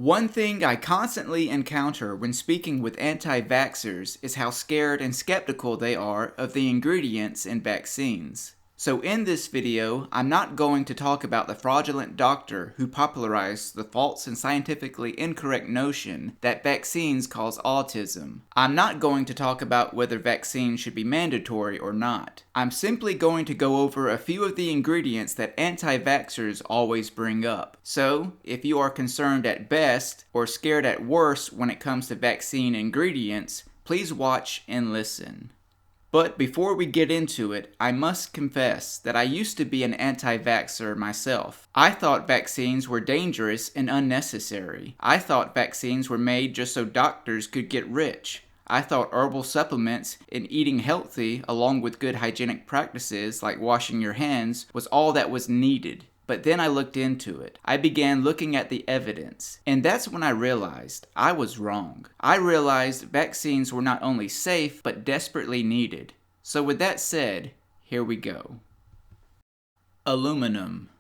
One thing I constantly encounter when speaking with anti-vaxxers is how scared and skeptical they are of the ingredients in vaccines. So in this video, I'm not going to talk about the fraudulent doctor who popularized the false and scientifically incorrect notion that vaccines cause autism. I'm not going to talk about whether vaccines should be mandatory or not. I'm simply going to go over a few of the ingredients that anti-vaxxers always bring up. So, if you are concerned at best or scared at worst when it comes to vaccine ingredients, please watch and listen. But before we get into it, I must confess that I used to be an anti-vaxxer myself. I thought vaccines were dangerous and unnecessary. I thought vaccines were made just so doctors could get rich. I thought herbal supplements and eating healthy, along with good hygienic practices like washing your hands, was all that was needed. But then I looked into it. I began looking at the evidence. And that's when I realized I was wrong. I realized vaccines were not only safe, but desperately needed. So with that said, here we go. Aluminum.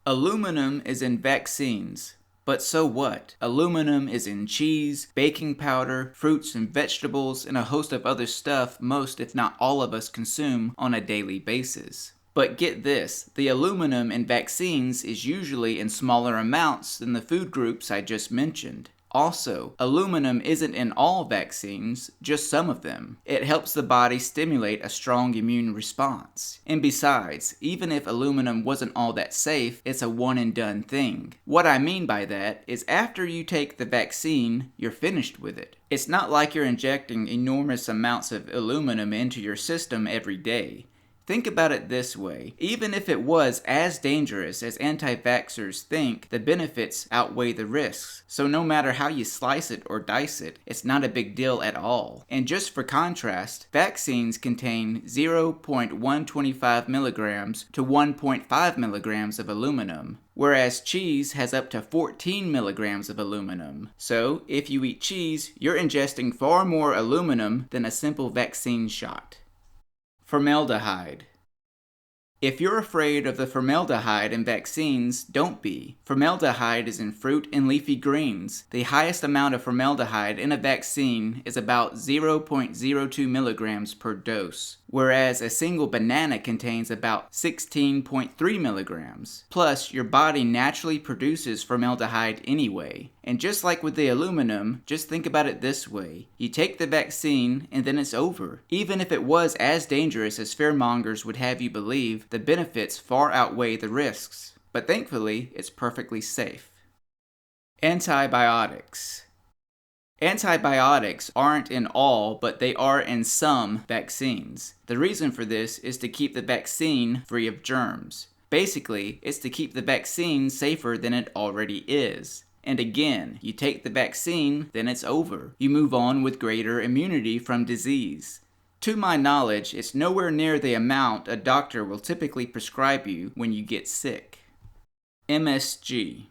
Aluminum is in vaccines. But so what? Aluminum is in cheese, baking powder, fruits and vegetables, and a host of other stuff most, if not all of us consume on a daily basis. But get this, the aluminum in vaccines is usually in smaller amounts than the food groups I just mentioned. Also, aluminum isn't in all vaccines, just some of them. It helps the body stimulate a strong immune response. And besides, even if aluminum wasn't all that safe, it's a one and done thing. What I mean by that is after you take the vaccine, you're finished with it. It's not like you're injecting enormous amounts of aluminum into your system every day. Think about it this way, even if it was as dangerous as anti-vaxxers think, the benefits outweigh the risks. So no matter how you slice it or dice it, it's not a big deal at all. And just for contrast, vaccines contain 0.125 milligrams to 1.5 milligrams of aluminum, whereas cheese has up to 14 milligrams of aluminum. So if you eat cheese, you're ingesting far more aluminum than a simple vaccine shot. Formaldehyde. If you're afraid of the formaldehyde in vaccines, don't be. Formaldehyde is in fruit and leafy greens. The highest amount of formaldehyde in a vaccine is about 0.02 milligrams per dose, whereas a single banana contains about 16.3 milligrams. Plus, your body naturally produces formaldehyde anyway. And just like with the aluminum, just think about it this way. You take the vaccine and then it's over. Even if it was as dangerous as fearmongers would have you believe, the benefits far outweigh the risks. But thankfully, it's perfectly safe. Antibiotics. Antibiotics aren't in all, but they are in some vaccines. The reason for this is to keep the vaccine free of germs. Basically, it's to keep the vaccine safer than it already is. And again, you take the vaccine, then it's over. You move on with greater immunity from disease. To my knowledge, it's nowhere near the amount a doctor will typically prescribe you when you get sick. MSG.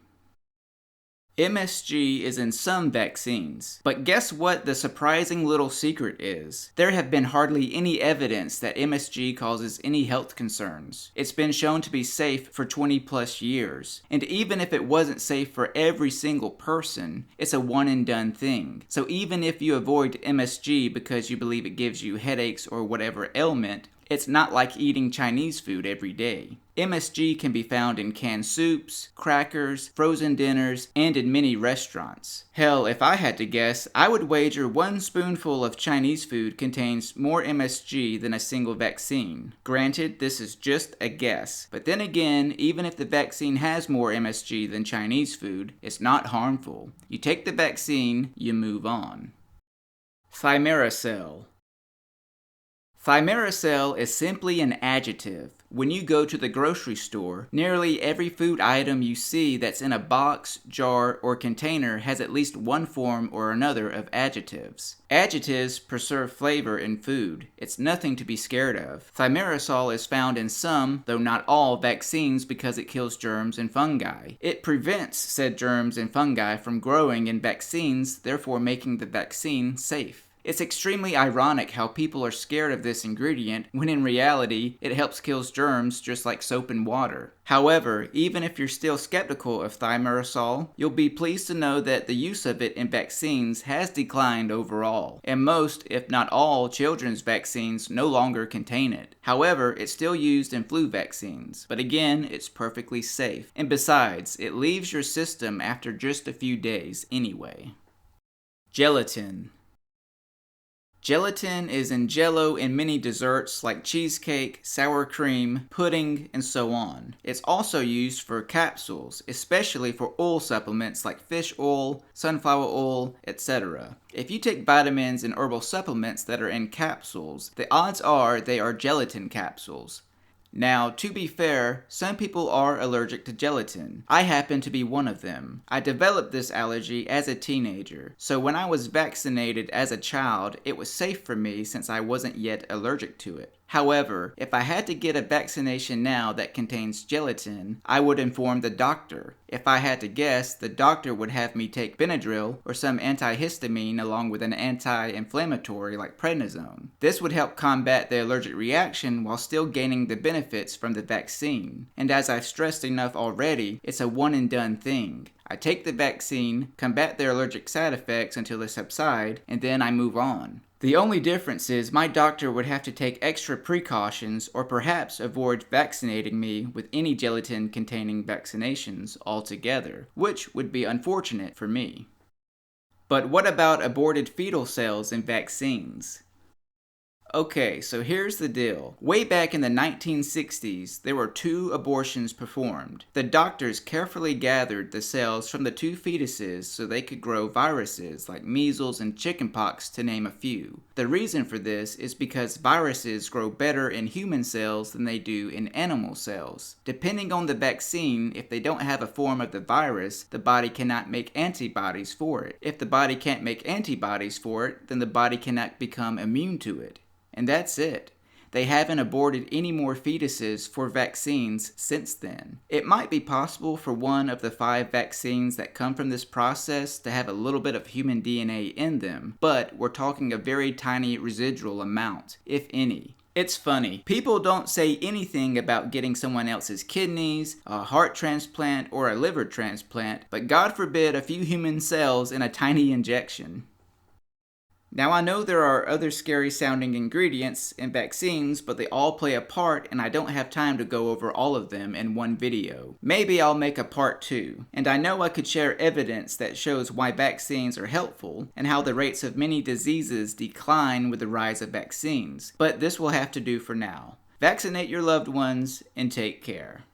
MSG is in some vaccines. But guess what the surprising little secret is? There have been hardly any evidence that MSG causes any health concerns. It's been shown to be safe for 20 plus years. And even if it wasn't safe for every single person, it's a one and done thing. So even if you avoid MSG because you believe it gives you headaches or whatever ailment, it's not like eating Chinese food every day. MSG can be found in canned soups, crackers, frozen dinners, and in many restaurants. Hell, if I had to guess, I would wager one spoonful of Chinese food contains more MSG than a single vaccine. Granted, this is just a guess. But then again, even if the vaccine has more MSG than Chinese food, it's not harmful. You take the vaccine, you move on. Thimerosal. Thimerosal is simply an adjective. When you go to the grocery store, nearly every food item you see that's in a box, jar, or container has at least one form or another of adjectives. Adjectives preserve flavor in food. It's nothing to be scared of. Thimerosal is found in some, though not all, vaccines because it kills germs and fungi. It prevents said germs and fungi from growing in vaccines, therefore making the vaccine safe. It's extremely ironic how people are scared of this ingredient when in reality it helps kill germs just like soap and water. However, even if you're still skeptical of thimerosal, you'll be pleased to know that the use of it in vaccines has declined overall, and most, if not all, children's vaccines no longer contain it. However, it's still used in flu vaccines, but again, it's perfectly safe. And besides, it leaves your system after just a few days anyway. Gelatin. Gelatin is in Jell-O in many desserts like cheesecake, sour cream, pudding, and so on. It's also used for capsules, especially for oil supplements like fish oil, sunflower oil, etc. If you take vitamins and herbal supplements that are in capsules, the odds are they are gelatin capsules. Now, to be fair, some people are allergic to gelatin. I happen to be one of them. I developed this allergy as a teenager, so when I was vaccinated as a child, it was safe for me since I wasn't yet allergic to it. However, if I had to get a vaccination now that contains gelatin, I would inform the doctor. If I had to guess, the doctor would have me take Benadryl or some antihistamine along with an anti-inflammatory like prednisone. This would help combat the allergic reaction while still gaining the benefits from the vaccine. And as I've stressed enough already, it's a one and done thing. I take the vaccine, combat the allergic side effects until they subside, and then I move on. The only difference is my doctor would have to take extra precautions or perhaps avoid vaccinating me with any gelatin-containing vaccinations altogether, which would be unfortunate for me. But what about aborted fetal cells in vaccines? Okay, so here's the deal. Way back in the 1960s, there were 2 abortions performed. The doctors carefully gathered the cells from the 2 fetuses so they could grow viruses like measles and chickenpox, to name a few. The reason for this is because viruses grow better in human cells than they do in animal cells. Depending on the vaccine, if they don't have a form of the virus, the body cannot make antibodies for it. If the body can't make antibodies for it, then the body cannot become immune to it. And that's it. They haven't aborted any more fetuses for vaccines since then. It might be possible for one of the 5 vaccines that come from this process to have a little bit of human DNA in them, but we're talking a very tiny residual amount, if any. It's funny, people don't say anything about getting someone else's kidneys, a heart transplant, or a liver transplant, but God forbid a few human cells in a tiny injection. Now I know there are other scary sounding ingredients in vaccines, but they all play a part and I don't have time to go over all of them in one video. Maybe I'll make a part 2. And I know I could share evidence that shows why vaccines are helpful and how the rates of many diseases decline with the rise of vaccines. But this will have to do for now. Vaccinate your loved ones and take care.